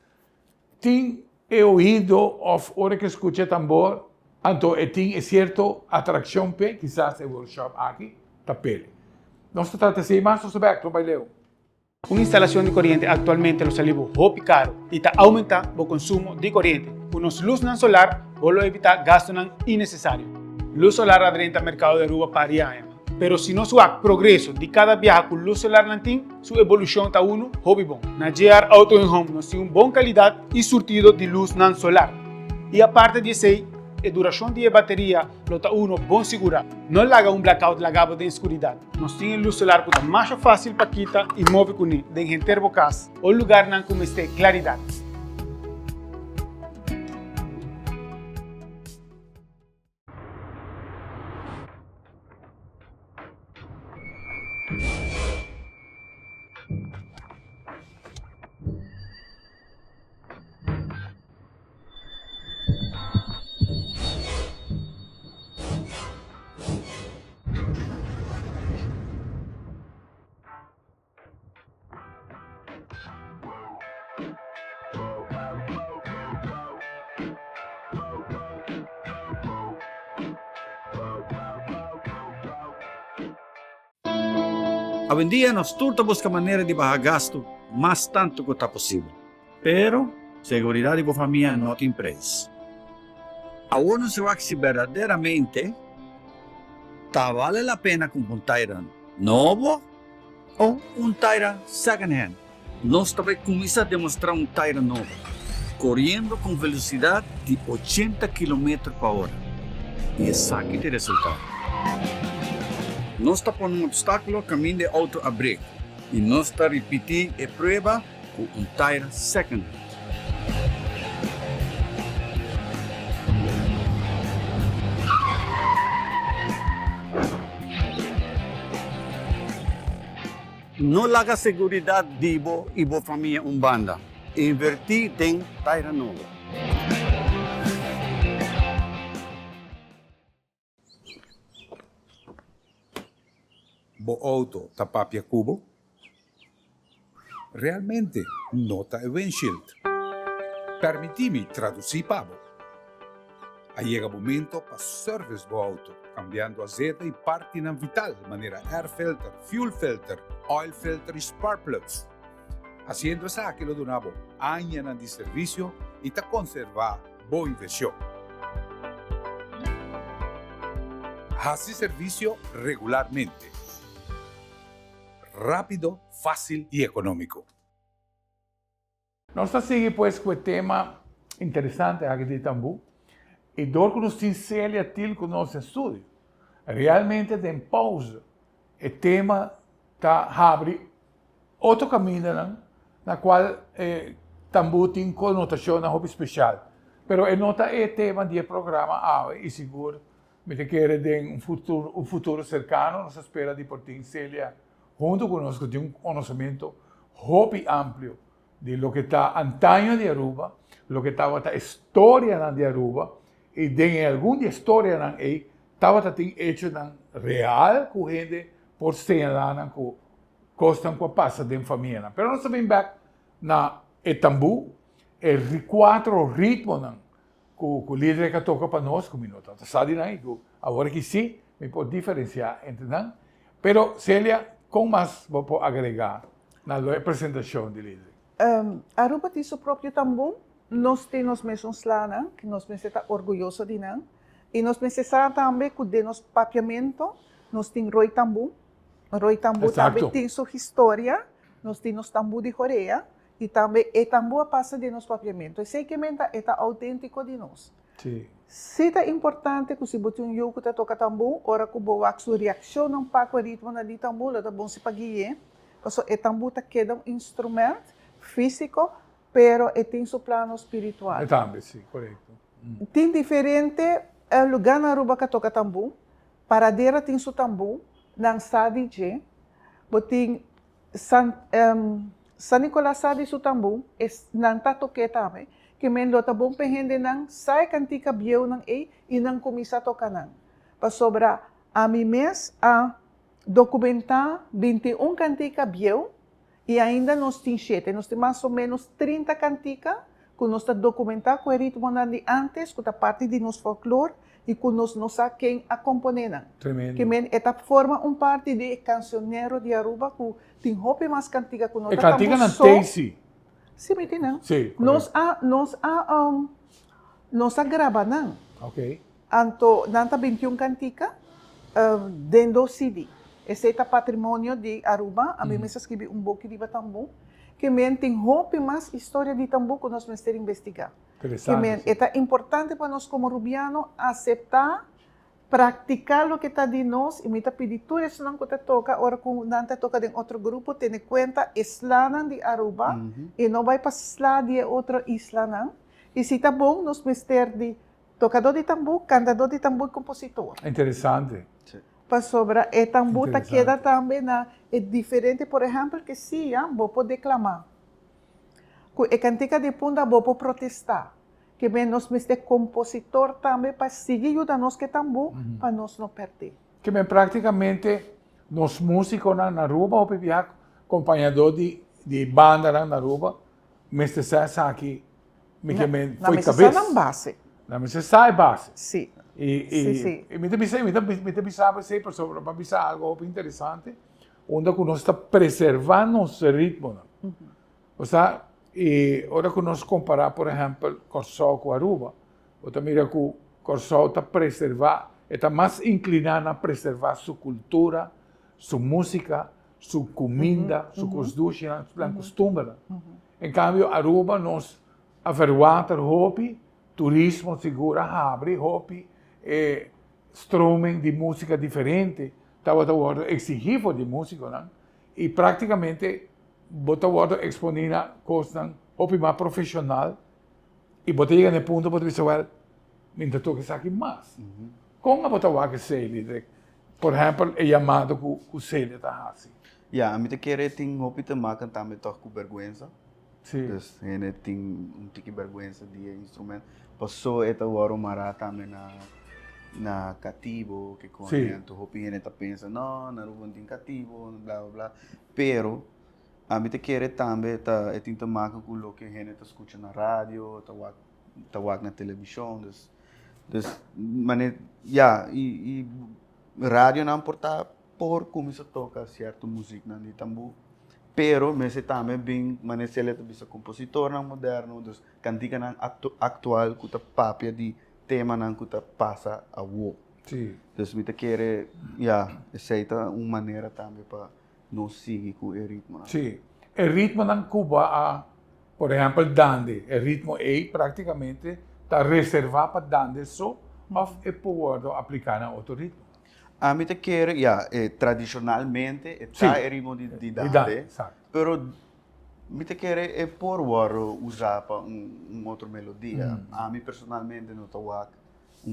tem ouído ou hora que escuta tambor, então tem certa atração, quizás é workshop aqui, tá pele. Nós tratamos assim, mas nós sabemos que trabalhamos. Una instalación de corriente actualmente lo salió hopi caro y está aumentando el consumo de corriente. Unos luz nan solar, volo evitar gastos innecesarios. Luz solar adrenta mercado de Aruba para pero si no su progreso de cada viaje con luz solar nantín, su evolución está uno hobby bon. Na GR Auto & Home nos tiene una buena calidad y surtido de luz nan solar. Y aparte de eso, la duración de la batería lo está uno bon segura. No le haga un blackout lagado de oscuridad. Nos tiene luz solar que está más fácil para quitar y mover con él de gente bocas o lugar nan como esté claridad. Hoy en día nos turta busca manera de bajar gasto más tanto que está posible. Pero seguridad de familia no te preço. Ahora se va a si verdaderamente vale la pena comprar un Tayran novo ou un Tayran second hand. Nós também começamos a demonstrar um Tayran novo, correndo com velocidade de 80 km/h. E esse aqui tem resultado. Nós estamos pondo um obstáculo caminho de auto a break. E nós estamos repetindo a prova com um Tayran second hand. Não larga segurança de você e sua família banda. Invertir em Tayran novo. Bo auto tapapia cubo? Realmente nota el windshield. Permitimi traduzir Pablo. Llega o momento para service do auto, cambiando azeite e parte não vital, maneira air filter, fuel filter, oil filter e spark plugs. Haciendo esa aquilo de nuevo, años de servicio y te conserva boa inversión. Hace servicio regularmente. Rápido, fácil y económico. Nós seguimos pues com o tema interessante aqui de Itambu e dor que nos sincera til com o nosso estudo. Realmente tem pausa. O tema está abre outro caminho, na qual Tambu tem conotação especial. Pero é nota é tema do programa e seguro me te quer de um futuro cercano, nos espera de por ti Célia junto conosco de um conhecimento hobby amplo de lo que está antaño de Aruba, lo que estava a história de Aruba e de alguma história aí estava hecho real com gente por señalar que costam com a passa de família. Pero nós também back na Itambu quatro ritmos que o líder que toca para nós, como não sabe agora que sim, me pode diferenciar entre nós. Pero Célia, com mais vou agregar na apresentação do líder. Aruba tem seu próprio tambu, nós temos mesmos lá, que nós estamos orgulhosos de nós, e nós precisamos também que de nosso papiamento, nós temos Roy Tambu também tem sua história, nós temos tambu de Coreia, e também o tambu passa de nosso papiamento, e sei que é autêntico de nós. Sim. Se é importante que se bote yuko que toca tambu, ora que boa sua reação não para o ritmo de tambu, é bom se paguie, porque o tambu queda instrumento físico, pero tem seu plano espiritual. Também, sim, correto. Tem diferente lugar na Aruba que toca tambu, paradeira tem seu tambu, não sabe de, tem San Nicolás sabe seu tambu, não está toque também, que men lo tabong pehende nang sai kantika biyaw nang e nang kumisa to kanang. Pasobra ami mes a documentar 21 cantica biyaw e ainda nos tem 7, nos tem mais ou menos 30 cantica que nos está documentar com o ritmo de antes, com a parte de nos folclore e com nos sabe quem a componer. Tremendo. Que men eta forma parte de cancionero de Aruba que tem hope mais cantica que nós. E cantica não tem sim. Sim, me tem não. Sim. Nos grava não. Ok. Anto nanta 21 cantica dentro CD. Esse é patrimônio de Aruba. A mim me escrevi pouco de Tambu, que men tem hope mais história de Tambu que nós vamos ter investigar. Interessante. Que é importante para nós como rubiano aceitar, praticar o que está de nós e me está pedindo tudo isso não que te toca, ora quando nanta toca de outro grupo, tem conta isla de Aruba e não vai passar de outra isla não. E se está bom, nós vamos ter de tocador de tambu, cantador de tambu e compositor. Interessante. Para sobra, e tambu queda também é diferente, por exemplo, que se vou poder declamar. E cantica de punta vou poder protestar. Que bem nós vamos ter compositor também para seguir ajudando nós que tambu, para nós não perder. Que bem praticamente nos músicos na Aruba, ou viajar acompanhador de banda na Aruba, mas essa aqui, me que bem foi cabeça. Na base. Na mesa sai base. Sim. E me pensava sei por sobre para pensar algo interessante, onde que nós está preservando nosso ritmo. Ou seja, e agora que nós comparar, por exemplo, Corsol com Aruba, você mira que o Corsol está preservar, está mais inclinado a preservar sua cultura, sua música, sua comida, sua costume, sua costumbre. Em cambio, Aruba nós averiguamos hobby, turismo seguro, abre hobby, streaming de música diferente, estava exigido de música, não? E praticamente bota exponer coisas hobby mais profissional e bota chega no ponto para dizer, well, me toca isso aqui mais. Como a bota que sei, por exemplo, é chamado que o sei está assim. A mim te querer tem hobby te marcar também com vergonha. Sim. Dus ele tem tique vergonha de instrumento. Passou eta o mará também na cativo que com tu hobby ele tá pensa não, não tem cativo, blá blá blá. Pero A mim te querer também tá é tinta marca com o que a gente escuta na rádio, tá na televisão, mas e rádio não importa por como se toca certa música na de tambu, pero mas também bem, mas ele é bisa compositor não moderno, dus cantiga não atual que tá papia de tema não que tá passa a wo. Sim. Dus me te querer, aceita uma maneira também para não seguir com o ritmo. Sim. O ritmo em Cuba, por exemplo, dande. O ritmo é praticamente está reservado para dande só, ou é possível aplicar em outro ritmo. A mim te querer, tradicionalmente, está o ritmo de dande, Exato. pero me te querer é por usar para outra melodia. A mim personalmente não está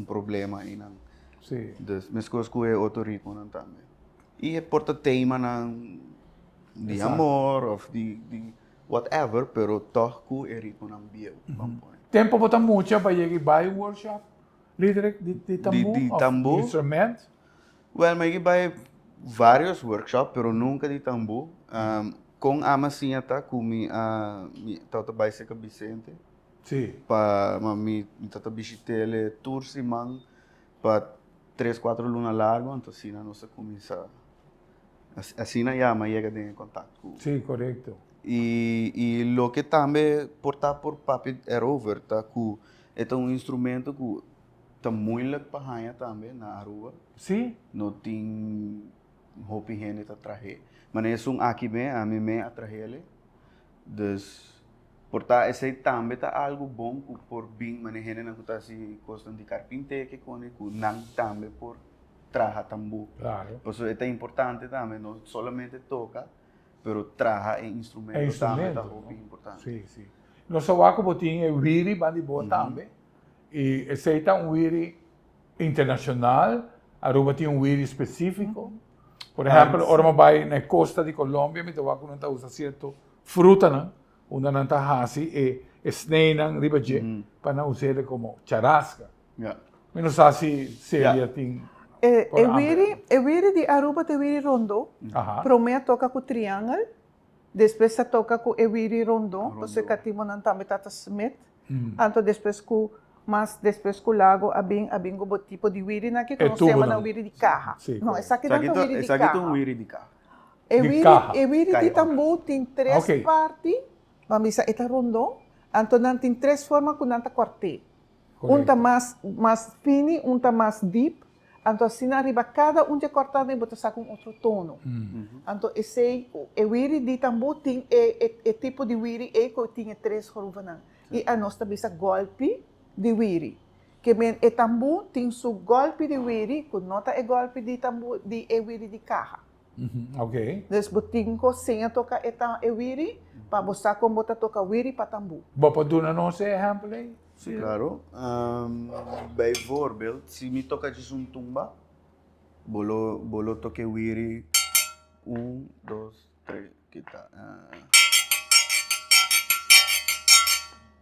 problema aí não. Sim. Dus minhas coisas com outro ritmo não também. E é porta tema não de amor ou de whatever, pero toch com o ritmo não bio. Tempo botar muito para chegar a workshop, líder de tambu, De tambu? instrumento. Well, mas vai vários workshops, pero nunca de tambu. Com a massinha tá com mi tata vai ser Vicente. Sim. Pa mi tata visitele tour simang pa 3-4 luna largo, então assim não se começa assim na yama chega em contato com. Sim, correto. E lo que também portar por papel é over, tá com é um instrumento que tá muito para ganhar também na Aruba. Sim. Não tem roupa higiene tá traje. Mas é aqui bem, a mim me atraje ele. Dus portar esse também tá algo bom por bem, mas higiene não tá se costa de carpinteiro que com não também por traja tambu. Claro. Por isso é importante também, não somente toca, pero traja e instrumento também tá roupa importante. Sim, sim. Nós aqui botinho é wiri bandi boa também. E esse é wiri internacional. Aruba tem wiri específico. Por exemplo, ora vai na costa de Colômbia, me toca quando tá usa certo fruta, né? Onde não tá hasi e sneinan ribaje para não usar como charasca. Menos assim seria tem. E wiri de Aruba te wiri rondo. Primeiro toca com triângulo, depois se toca com e wiri rondo, você catimo não também tata smith. Então depois com mas depois com o lago abing o tipo de wiri na que nós chamamos na wiri de carra. Não, essa aqui não é wiri de carra. Essa aqui é um wiri de carra. E wiri de tambu tem três partes. Vamos dizer, esta rondo. Então não tem três formas com nanta quartet. Tá mais fino, tá mais deep. Então assim arriba cada de cortado e botar com outro tono. Então esse e wiri de tambu tem é tipo de wiri que tem três formas. E a nossa bisa golpe de wiri. Que o tambu tem seu golpe de wiri, que nota é golpe de tambu de wiri de carra. Ok. Então, botinho sem tocar e wiri, para mostrar como botar toca wiri para tambu. Vou poder dar nosso exemplo aí? Sim, claro. Bijvoorbeeld, se me toca de tumba, bolo toque wiri 1, 2, 3, kita.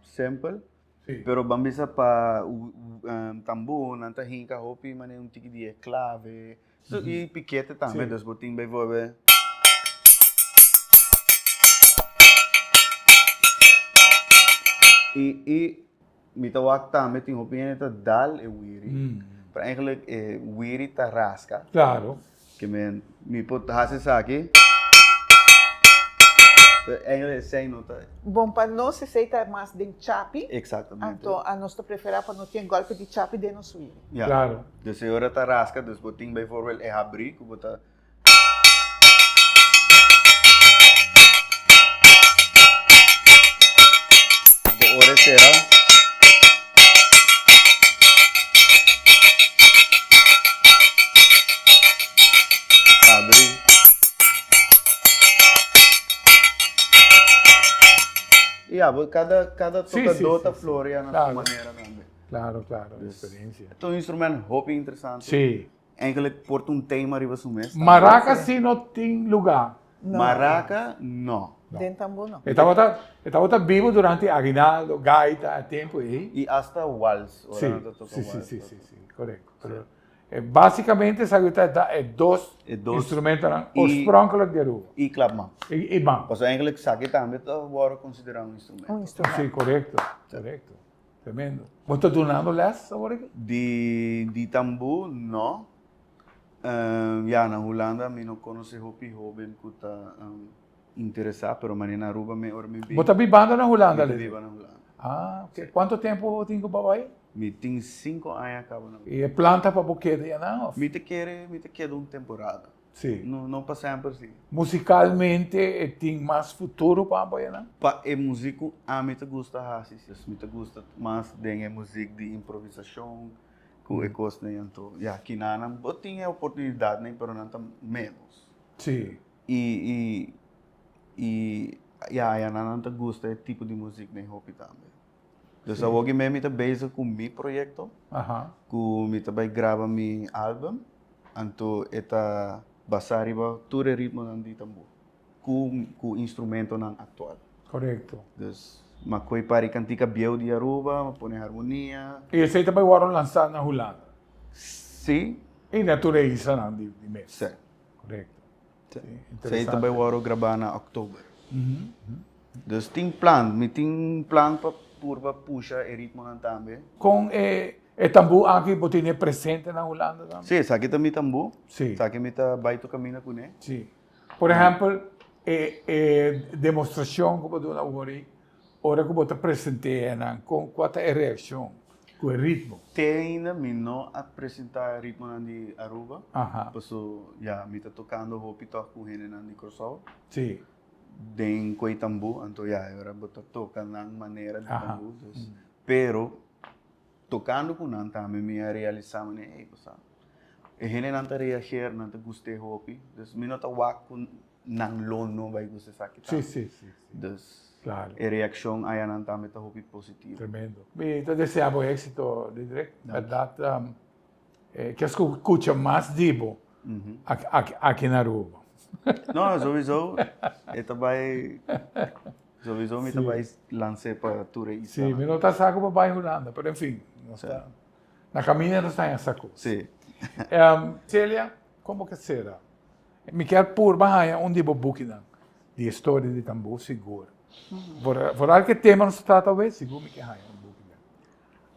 Simple. Sim. Pero bambisa pa tambu, nanta hinka hopi, mane tiki de clave. So, e piquete também, dus botin bijvoorbeeld. E mitawak também tem hopi neta dal e wiri. Para eigenlijk wiri ta rasca. Claro. Que me pot haces aqui. Eigenlijk sem nota. Bom, para nós se aceita mais de chapi. Exatamente. Então, a nossa preferida para não ter golpe de chapi de nos wiri. Claro. Dus je hoort dat rasca, dus boting bijvoorbeeld e abrir, que bota. Ora será. Abrir. Cada tocador tá floreia na sua maneira também. Claro, experiência. Então, um instrumento hobby interessante. Sim. Eigenlijk porta um tema arriba su mês. Maraca sim não tem lugar. Maraca, não. Dentro tambu não. Estava vivo durante aguinaldo, gaita, tempo aí. E hasta waltz. Sim, correto. Basicamente, sabe é dois É dois. instrumentos E- oorspronkelijk de Aruba. E klapman. E bam. Pas eigenlijk sakit também agora considerar instrumento. instrumento. Sim, correto. Tremendo. Você está donando les agora? De tambu, não. Na Holanda, eu não conheço hopi jovem que está interessado, pero na Aruba me orme bem. Você está vivendo na Holanda? Eu Lê? vivo na Holanda. Ah, ok. Quanto tempo tem que ir? Eu tenho 5 anos acaba na Holanda. E planta para buquê, não? Me te quer uma temporada. Sim. Não para sempre assim. Musicalmente, tem mais futuro para apoiar, não? Pa é músico, a mim te gusta assim, me te gusta mais de música de improvisação, que é coisa né, então, aqui não tinha oportunidade nem para não menos. Sim. E não te gusta esse tipo de música nem hobby também. Então, hoje mesmo estou busy com meu projeto, Aham. que eu também gravo meu álbum, então está basado em todo o ritmo de tambor, com instrumento atual. Correto. Então, mas coi para cantica biel de Aruba, põe harmonia. E esse aí também foram lançados na Holanda. Sim, E natureza, não, de mês. certo. Correto. Sim, Sei também vou gravar na outubro. Uhum. Então, tem plano para puxar o ritmo também. Com o tambu aqui, você tem presente na Holanda também? Sim, aqui também tambu. Sim. Aqui também vai to caminho com ele. Sim. Por exemplo, demonstração que você agora, hora que você apresenta, com qual é a reação, com o ritmo? Tem ainda não apresentar o ritmo de Aruba. Aham. Passo, me está tocando o pito com ele de Kosovo. Sim. Den coi tambu, então agora botar toca na maneira de Aham. tambu. Pero tocando com não também me realizar né, pessoal. E ele não tá reagir, não tá gostei hopi. Dus me não tá wak com não lono vai gostar sakit. Sim, sim, sim. Dus Claro. a reação aí não tá meta hopi positivo. Tremendo. Então, deseamos éxito, Didrik. Verdade, que escuta mais dibo aqui na Aruba. Não, sowieso. Ito vai sowieso me vai lançar para turista. Sim, mas não está saco para baixo Holanda, mas enfim, está, na caminha não está em saco. Sim. Célia, como que será? Me quer por baixo onde vou buscar de história de tambu seguro. Por que tema nos trata talvez seguro me quer um buscar.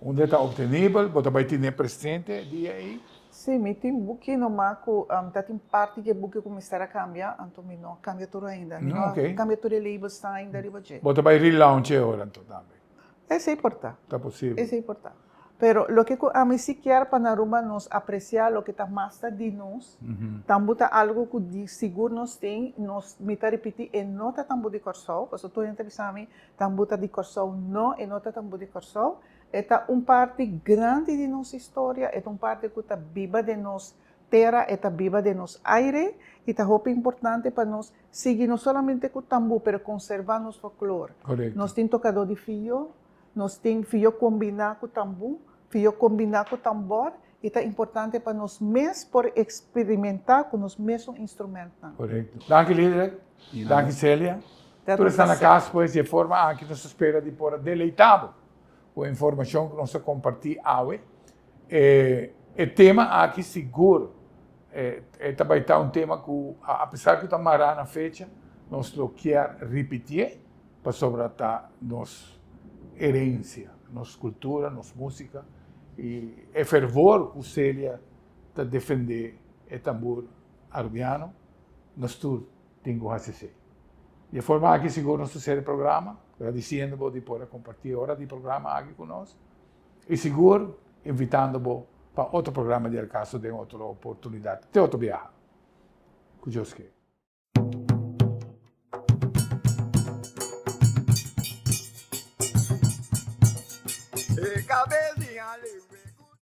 Onde está obtenível, você vai ter presente dia aí. Sim, me tem buki no maco, tem parte que buki começar a cambiar, então me não cambia tudo ainda. Me não ok. cambia tudo o label está ainda arriba de. Você vai relaunch agora então também. Isso é importante. Está possível. Isso é importante. Pero lo que a mí sí quiero para Aruba nos apreciar lo que está más de nós, tambo tá algo que de seguro nos tem, nos me tá repetir e nota tambo de Kosovo, porque tu gente bisa mim, tambo tá de Kosovo não e nota tambo de Kosovo, é parte grande de nossa história, é parte que está viva de nos terra, é viva de nos aire, e tá roupa importante para nós seguir não somente com o tambo, pero conservar nosso folclore. Correto. Nós tem tocador de fio, nós tem fio combinar com o tambo, fio combinar com o tambor, e é importante para nós mesmos por experimentar com os mesmos instrumentos. Correto. Danke, Lidrek. Danke, Célia. Tu está na casa, pois, de forma que nos espera de por deleitado com a informação que nós compartilhamos hoje. O tema aqui seguro. Também está um tema que, apesar que está marado na fecha, nós não quer repetir para sobretar nossa herência, nossa cultura, nossa música. E é fervor que o Célia está defender o tambor arubiano, nós tudo temos que fazer. De forma que seguro nosso série programa, agradecendo-vos de poder compartilhar a hora de programa aqui conosco. E seguro, invitando-vos para outro programa de caso de outra oportunidade, de outro viagem. Que Deus quer. Cabecinha livre.